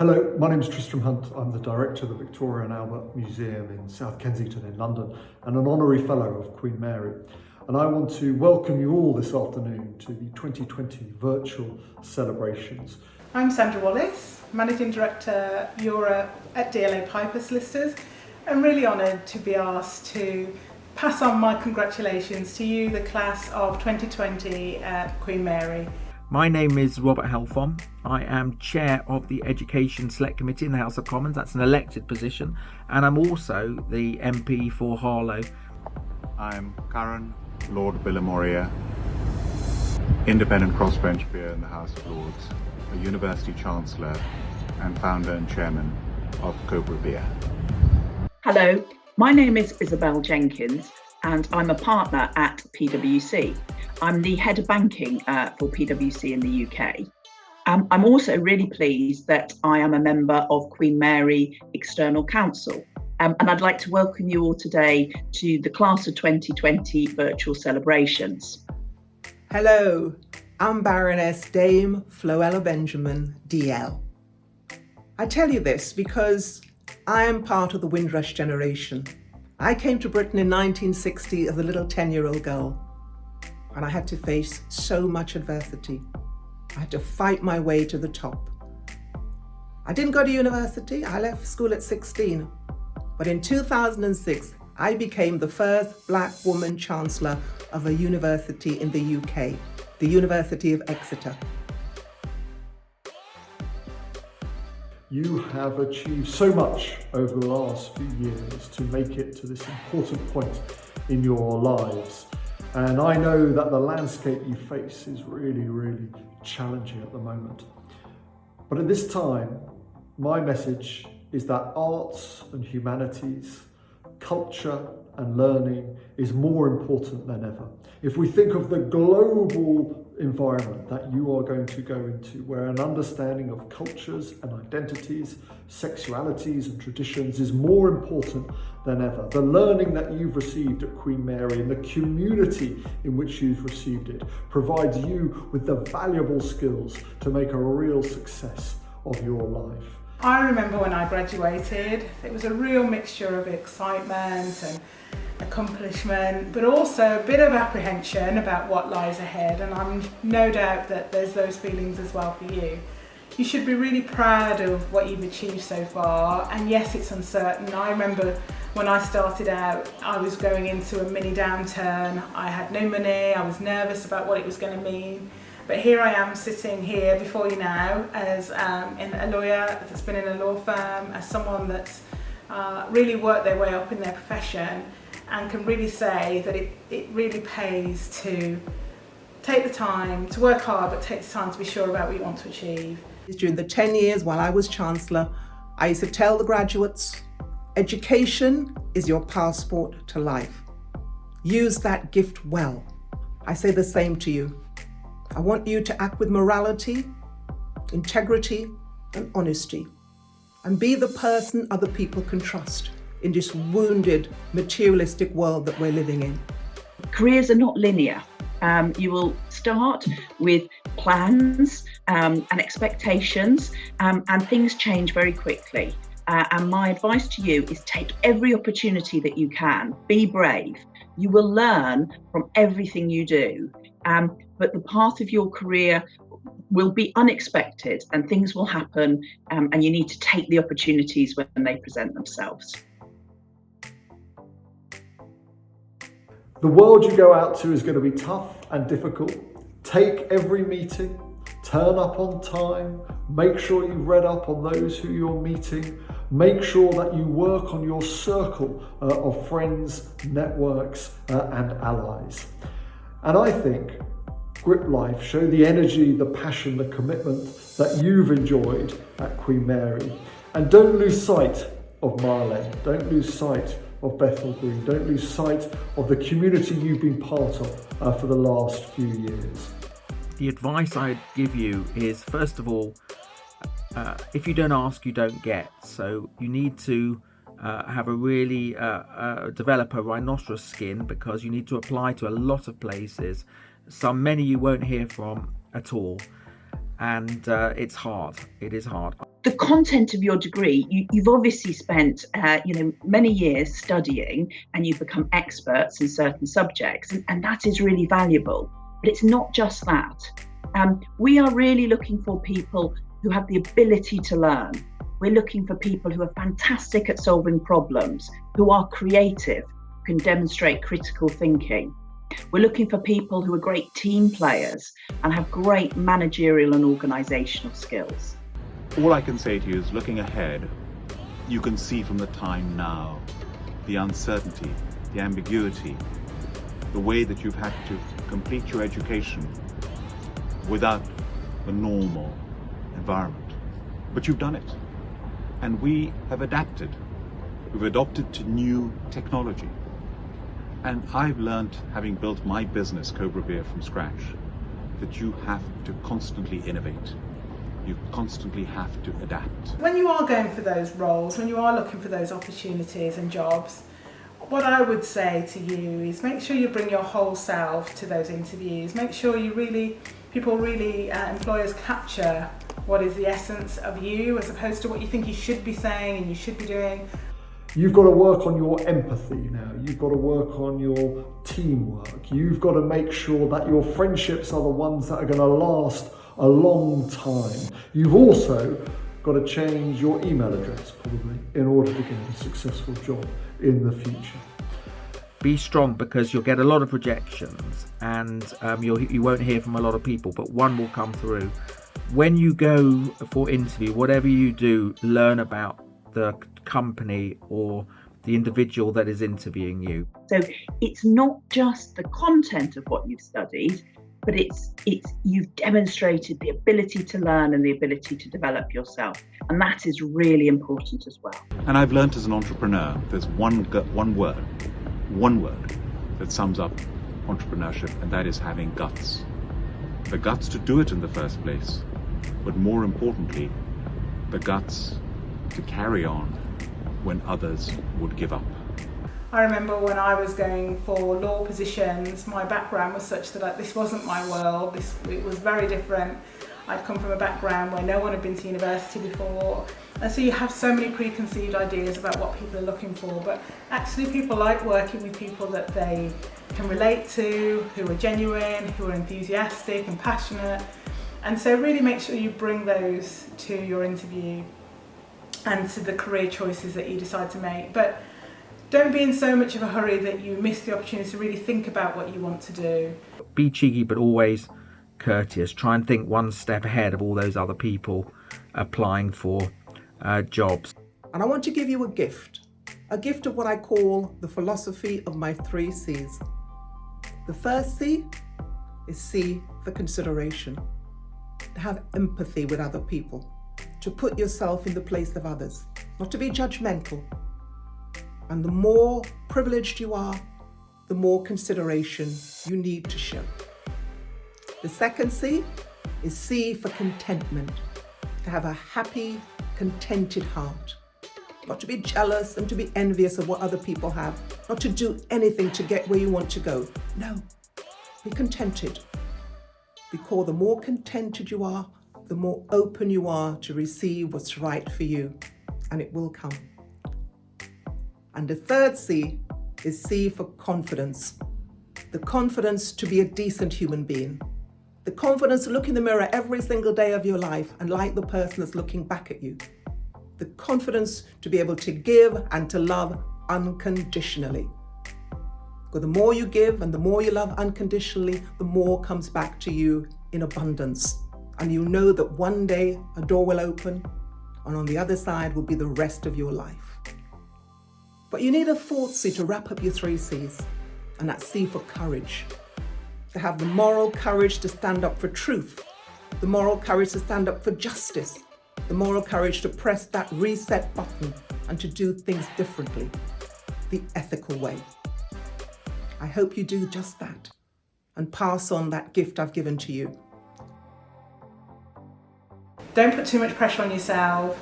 Hello, my name is Tristram Hunt. I'm the director of the Victoria and Albert Museum in South Kensington in London and an honorary fellow of Queen Mary. And I want to welcome you all this afternoon to the 2020 virtual celebrations. I'm Sandra Wallace, Managing Director Europe at DLA Piper Solicitors. I'm really honoured to be asked to pass on my congratulations to you, the class of 2020 at Queen Mary. My name is Robert Halfon. I am Chair of the Education Select Committee in the House of Commons. That's an elected position. And I'm also the MP for Harlow. I'm Karan Bilimoria, independent crossbench peer in the House of Lords, a University Chancellor and founder and chairman of Cobra Beer. Hello, my name is Isabel Jenkins and I'm a partner at PwC. I'm the head of banking for PwC in the UK. I'm also really pleased that I am a member of Queen Mary External Council. And I'd like to welcome you all today to the Class of 2020 virtual celebrations. Hello, I'm Baroness Dame Floella Benjamin, DL. I tell you this because I am part of the Windrush generation. I came to Britain in 1960 as a little 10-year-old girl, and I had to face so much adversity. I had to fight my way to the top. I didn't go to university. I left school at 16. But in 2006, I became the first Black woman Chancellor of a university in the UK, the University of Exeter. You have achieved so much over the last few years to make it to this important point in your lives. And I know that the landscape you face is really, really challenging at the moment. But at this time, my message is that arts and humanities, culture and learning is more important than ever. If we think of the global environment that you are going to go into, where an understanding of cultures and identities, sexualities and traditions is more important than ever. The learning that you've received at Queen Mary and the community in which you've received it provides you with the valuable skills to make a real success of your life. I remember when I graduated, it was a real mixture of excitement and accomplishment, but also a bit of apprehension about what lies ahead, and I'm no doubt that there's those feelings as well for you. You should be really proud of what you've achieved so far, and yes, it's uncertain. I remember when I started out, I was going into a mini downturn. I had no money, I was nervous about what it was going to mean. But here I am sitting here before you now as a lawyer that's been in a law firm, as someone that's really worked their way up in their profession, and can really say that it really pays to take the time to work hard, but take the time to be sure about what you want to achieve. During the 10 years while I was Chancellor, I used to tell the graduates, education is your passport to life. Use that gift well. I say the same to you. I want you to act with morality, integrity, and honesty, and be the person other people can trust in this wounded, materialistic world that we're living in. Careers are not linear. You will start with plans and expectations, and things change very quickly. And my advice to you is take every opportunity that you can. Be brave. You will learn from everything you do. But the path of your career will be unexpected and things will happen, and you need to take the opportunities when they present themselves. The world you go out to is going to be tough and difficult. Take every meeting, turn up on time, make sure you read up on those who you're meeting, make sure that you work on your circle of friends, networks and allies. And I think Grip Life show the energy, the passion, the commitment that you've enjoyed at Queen Mary. And don't lose sight of Mile End, don't lose sight of Bethnal Green, don't lose sight of the community you've been part of for the last few years. The advice I'd give you is, first of all, if you don't ask, you don't get. So you need to have a really develop a rhinoceros skin, because you need to apply to a lot of places. Many you won't hear from at all, and it's hard. It is hard. The content of your degree, you've obviously spent many years studying, and you've become experts in certain subjects, and that is really valuable. But it's not just that. We are really looking for people who have the ability to learn. We're looking for people who are fantastic at solving problems, who are creative, can demonstrate critical thinking. We're looking for people who are great team players and have great managerial and organisational skills. All I can say to you is, looking ahead, you can see from the time now the uncertainty, the ambiguity, the way that you've had to complete your education without the normal environment. But you've done it. And we have adapted. We've adopted to new technology. And I've learned, having built my business, Cobra Beer, from scratch, that you have to constantly innovate. You constantly have to adapt. When you are going for those roles, when you are looking for those opportunities and jobs, what I would say to you is make sure you bring your whole self to those interviews. Make sure employers capture what is the essence of you, as opposed to what you think you should be saying and you should be doing. You've got to work on your empathy now. You've got to work on your teamwork. You've got to make sure that your friendships are the ones that are going to last a long time. You've also got to change your email address, probably, in order to get a successful job in the future. Be strong, because you'll get a lot of rejections, and you won't hear from a lot of people, but one will come through. When you go for interview, whatever you do, learn about the company or the individual that is interviewing you. So it's not just the content of what you've studied, but it's you've demonstrated the ability to learn and the ability to develop yourself, and that is really important as well. And I've learned as an entrepreneur, there's one word that sums up entrepreneurship, and that is having guts. The guts to do it in the first place, but more importantly, the guts to carry on when others would give up. I remember when I was going for law positions, my background was such that this wasn't my world. It was very different. I'd come from a background where no one had been to university before, and so you have so many preconceived ideas about what people are looking for, but actually people like working with people that they can relate to, who are genuine, who are enthusiastic and passionate. And so really make sure you bring those to your interview and to the career choices that you decide to make. But don't be in so much of a hurry that you miss the opportunity to really think about what you want to do. Be cheeky, but always courteous. Try and think one step ahead of all those other people applying for jobs. And I want to give you a gift of what I call the philosophy of my 3 C's. The first C is C for consideration, to have empathy with other people, to put yourself in the place of others, not to be judgmental. And the more privileged you are, the more consideration you need to show. The second C is C for contentment, to have a happy, contented heart. Not to be jealous and to be envious of what other people have, not to do anything to get where you want to go. No, be contented. Because the more contented you are, the more open you are to receive what's right for you, and it will come. And the third C is C for confidence. The confidence to be a decent human being. The confidence to look in the mirror every single day of your life and like the person that's looking back at you. The confidence to be able to give and to love unconditionally. Because the more you give and the more you love unconditionally, the more comes back to you in abundance. And you know that one day a door will open, and on the other side will be the rest of your life. But you need a 4th C to wrap up your 3 C's, and that's C for courage. To have the moral courage to stand up for truth, the moral courage to stand up for justice, the moral courage to press that reset button and to do things differently, the ethical way. I hope you do just that and pass on that gift I've given to you. Don't put too much pressure on yourself.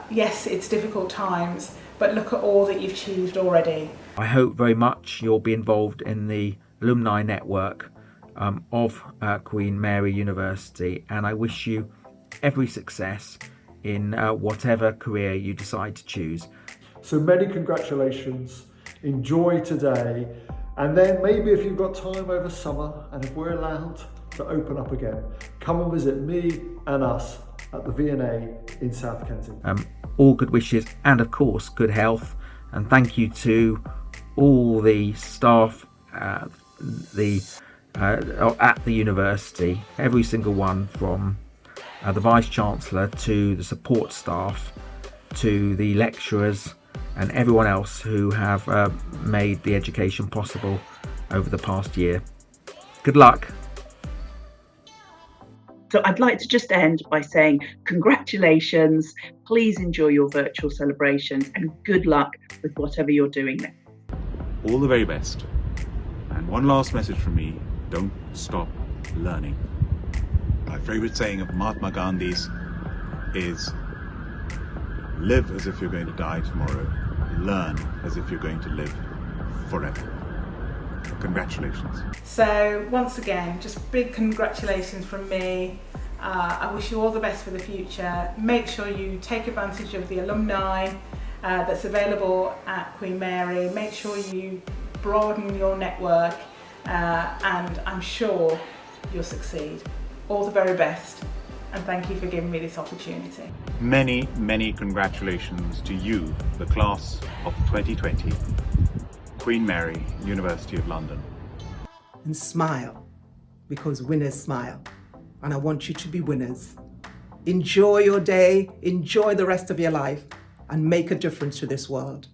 Yes, it's difficult times, but look at all that you've achieved already. I hope very much you'll be involved in the alumni network of Queen Mary University, and I wish you every success in whatever career you decide to choose. So many congratulations, enjoy today, and then maybe if you've got time over summer and if we're allowed to open up again, come and visit me and us at the V&A in South Kensington. All good wishes and of course good health, and thank you to all the staff at the university, every single one from the Vice-Chancellor to the support staff to the lecturers and everyone else who have made the education possible over the past year. Good luck. So I'd like to just end by saying congratulations, please enjoy your virtual celebrations and good luck with whatever you're doing next. All the very best. And one last message from me, don't stop learning. My favorite saying of Mahatma Gandhi's is, live as if you're going to die tomorrow, learn as if you're going to live forever. Congratulations. So once again, just big congratulations from me. I wish you all the best for the future. Make sure you take advantage of the alumni that's available at Queen Mary. Make sure you broaden your network and I'm sure you'll succeed. All the very best, and thank you for giving me this opportunity. Many, many congratulations to you, the class of 2020, Queen Mary, University of London. And smile, because winners smile. And I want you to be winners. Enjoy your day, enjoy the rest of your life, and make a difference to this world.